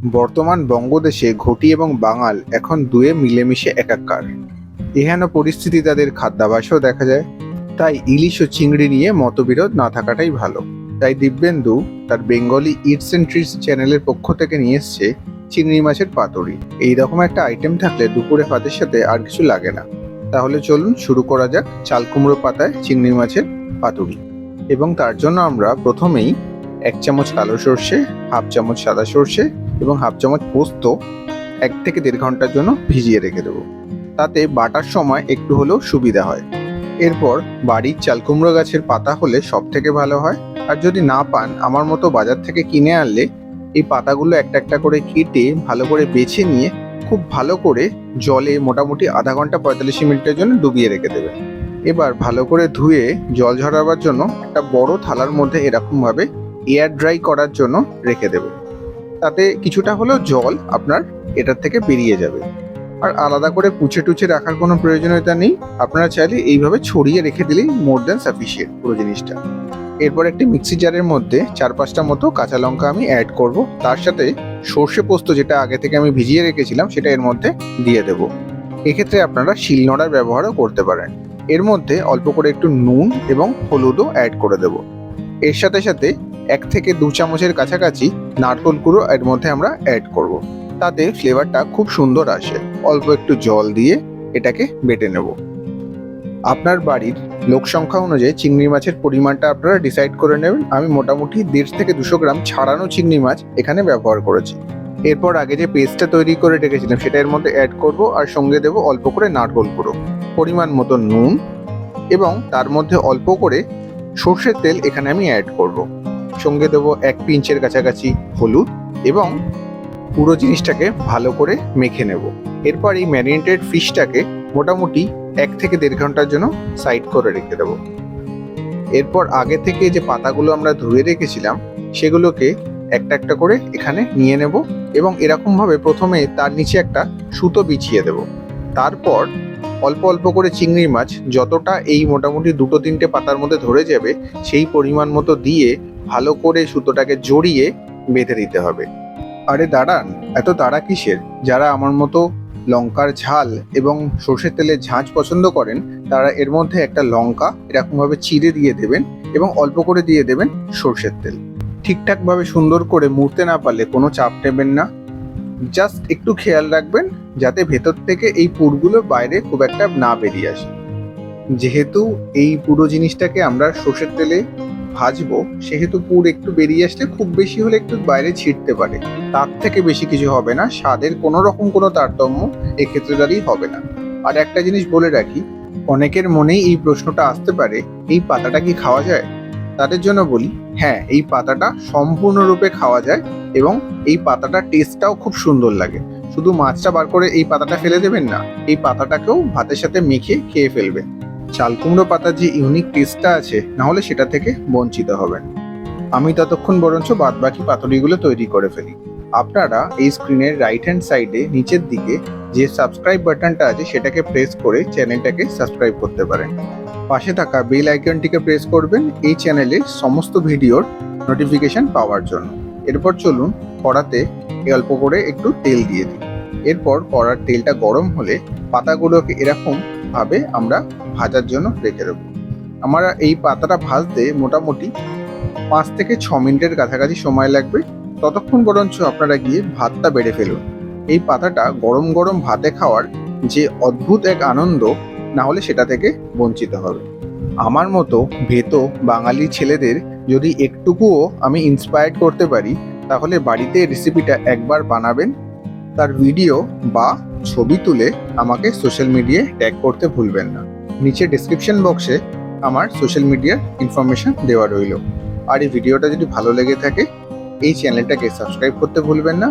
বর্তমান বঙ্গদেশে ঘটি এবং বাঙাল এখন দুয়ে মিলেমিশে একাকার। এহেন পরিস্থিতি তাদের খাদ্যাভ্যাসেও দেখা যায়। তাই ইলিশ ও চিংড়ি নিয়ে মতবিরোধ না থাকাটাই ভালো। তাই দিব্যেন্দু তার বেঙ্গলি ইটস অ্যান্ড ট্রিটস চ্যানেলের পক্ষ থেকে নিয়ে এসছে চিংড়ি মাছের পাতুরি। এইরকম একটা আইটেম থাকলে দুপুরে ভাতের সাথে আর কিছু লাগে না। তাহলে চলুন শুরু করা যাক চাল কুমড়ো পাতায় চিংড়ি মাছের পাতুরি। এবং তার জন্য আমরা প্রথমেই 1 চামচ কালো সর্ষে, হাফ চামচ সাদা সর্ষে এবং হাফ চামচ পোস্ত 1 থেকে 1.5 ঘন্টার জন্য ভিজিয়ে রেখে দেবো। তাতে বাটার সময় একটু হলেও সুবিধা হয়। এরপর বাড়ির চাল কুমড়ো গাছের পাতা হলে সব থেকে ভালো হয়। আর যদি না পান, আমার মতো বাজার থেকে কিনে আনলে এই পাতাগুলো একটা একটা করে কেটে ভালো করে বেছে নিয়ে খুব ভালো করে জলে মোটামুটি আধা ঘন্টা 45 মিনিটের জন্য ডুবিয়ে রেখে দেবেন। এবার ভালো করে ধুয়ে জল ঝরাবার জন্য একটা বড় থালার মধ্যে এরকমভাবে এয়ার ড্রাই করার জন্য রেখে দেবেন। তাতে কিছুটা হলেও জল আপনার এটার থেকে বেরিয়ে যাবে। আর আলাদা করে কুচে টুচে রাখার কোনো প্রয়োজনীয়তা নেই। আপনারা চাইলে এইভাবে ছড়িয়ে রেখে দিলেই মোর দ্যান সাফিসিয়েন্ট পুরো জিনিসটা। এরপর একটি মিক্সি জারের মধ্যে 4-5টা মতো কাঁচা লঙ্কা আমি অ্যাড করব। তার সাথে সর্ষে পোস্ত যেটা আগে থেকে আমি ভিজিয়ে রেখেছিলাম সেটা এর মধ্যে দিয়ে দেব। এক্ষেত্রে আপনারা শিলনোড়ার ব্যবহারও করতে পারেন। এর মধ্যে অল্প করে একটু নুন এবং হলুদও অ্যাড করে দেব। এর সাথে সাথে 1 থেকে 2 চামচের কাছাকাছি নারকেল গুঁড়ো এর মধ্যে আমরা অ্যাড করব। তাতে ফ্লেভারটা খুব সুন্দর আসে। অল্প একটু জল দিয়ে এটাকে বেটে নেব। আপনার বাড়ির লোক সংখ্যা অনুযায়ী চিংড়ি মাছের পরিমাণটা আপনারা ডিসাইড করে নেবেন। আমি মোটামুটি 150 থেকে 200 গ্রাম ছাড়ানো চিংড়ি মাছ এখানে ব্যবহার করেছি। এরপর আগে যে পেস্টটা তৈরি করে রেখেছিলাম সেটা এর মধ্যে অ্যাড করব আর সঙ্গে দেব অল্প করে নারকেল গুঁড়ো, পরিমাণ মতো নুন এবং তার মধ্যে অল্প করে সর্ষের তেল এখানে আমি অ্যাড করব। সঙ্গে দেব 1 পিঞ্চের কাছাকাছি হলুদ এবং পুরো জিনিসটাকে ভালো করে মেখে নেব। এরপর এই ম্যারিনেটেড ফিশটাকে মোটামুটি 1 থেকে 1.5 ঘন্টার জন্য সাইড করে রেখে দেব। এরপর আগে থেকে যে পাতাগুলো আমরা ধুয়ে রেখেছিলাম সেগুলোকে একটা একটা করে এখানে নিয়ে নেব এবং এরকমভাবে প্রথমে তার নিচে একটা সুতো বিছিয়ে দেব। তারপর অল্প অল্প করে চিংড়ি মাছ যতটা এই মোটামুটি 2-3টে পাতার মধ্যে ধরে যাবে সেই পরিমাণ মতো দিয়ে ভালো করে সুতোটাকে জড়িয়ে বেঁধে দিতে হবে। আরে দাঁড়ান, এত তাড়া কিসের? যারা আমার মতো লঙ্কার ঝাল এবং সর্ষের তেলের ঝাঁঝ পছন্দ করেন তারা এর মধ্যে একটা লঙ্কা এরকমভাবে চিড়ে দিয়ে দেবেন এবং অল্প করে দিয়ে দেবেন সর্ষের তেল। ঠিকঠাকভাবে সুন্দর করে মুড়তে না পারলে কোনো চাপ নেবেন না। জাস্ট একটু খেয়াল রাখবেন যাতে ভেতর থেকে এই পুরগুলো বাইরে খুব একটা না বেরিয়ে আসে। যেহেতু এই পুরো জিনিসটাকে আমরা সর্ষের তেলে ভাজবো সেহেতু পুর একটু বেরিয়ে আসলে খুব বেশি হলে একটু বাইরে ছিটতে পারে, তার থেকে বেশি কিছু হবে না। স্বাদের কোনো রকম কোনো তারতম্য এক্ষেত্রে দাঁড়িয়ে হবে না। আর একটা জিনিস বলে রাখি, অনেকের মনেই এই প্রশ্নটা আসতে পারে, এই পাতাটা কি খাওয়া যায়? তাদের জন্য বলি, হ্যাঁ, এই পাতাটা সম্পূর্ণরূপে খাওয়া যায় এবং এই পাতাটার টেস্টটাও খুব সুন্দর লাগে। শুধু মাছটা বার করে এই পাতাটা ফেলে দেবেন না, এই পাতাটাকেও ভাতের সাথে মেখে খেয়ে ফেলবেন। চাল কুমড়ো পাতার যে ইউনিক টেস্টটা আছে, না হলে সেটা থেকে বঞ্চিত হবেন। আমি ততক্ষণ বরঞ্চ বাদবাকি পাতুরিগুলো তৈরি করে ফেলি। আপনারা এই স্ক্রিনের রাইট হ্যান্ড সাইডে নিচের দিকে যে সাবস্ক্রাইব বাটনটা আছে সেটাকে প্রেস করে চ্যানেলটাকে সাবস্ক্রাইব করতে পারেন। পাশে থাকা বেল আইকনটিকে প্রেস করবেন এই চ্যানেলের সমস্ত ভিডিওর নোটিফিকেশন পাওয়ার জন্য। এরপর চলুন কড়াতে অল্প করে একটু তেল দিয়ে দিই। এরপর কড়ার তেলটা গরম হলে পাতাগুলোকে এরকম ভাবে আমরা ভাজার জন্য রেখে দেবো। আমরা এই পাতাটা ভাজতে মোটামুটি 5 থেকে 6 মিনিটের কাছাকাছি সময় লাগবে। ততক্ষণ বরঞ্চ আপনারা গিয়ে ভাতটা বেড়ে ফেলুন। এই পাতাটা গরম গরম ভাতে খাওয়ার যে অদ্ভুত এক আনন্দ, না হলে সেটা থেকে বঞ্চিত হবে। আমার মতো ভেতো বাঙালি ছেলেদের যদি একটুকুও আমি ইন্সপায়ার্ড করতে পারি তাহলে বাড়িতে রেসিপিটা একবার বানাবেন। তার ভিডিও বা ছবি তুলে আমাকে সোশ্যাল মিডিয়ায় ট্যাগ করতে ভুলবেন না। নিচে ডেসক্রিপশন বক্সে আমার সোশ্যাল মিডিয়ার ইনফরমেশন দেওয়া রইল। আর এই ভিডিওটা যদি ভালো লেগে থাকে এই চ্যানেলটাকে সাবস্ক্রাইব করতে ভুলবেন না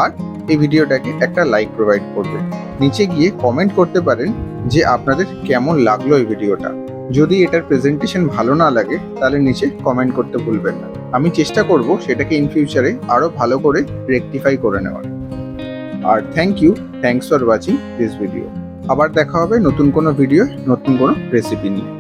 আর এই ভিডিওটাকে একটা লাইক প্রোভাইড করবেন। নিচে গিয়ে কমেন্ট করতে পারেন যে আপনাদের কেমন লাগলো এই ভিডিওটা। যদি এটার প্রেজেন্টেশন ভালো না লাগে তাহলে নিচে কমেন্ট করতে ভুলবেন না। আমি চেষ্টা করব সেটাকে ইন ফিউচারে আরও ভালো করে রেকটিফাই করে নেওয়ার। আর thanks for watching this video. আবার দেখা হবে নতুন কোনো ভিডিও, নতুন কোনো রেসিপি নিয়ে।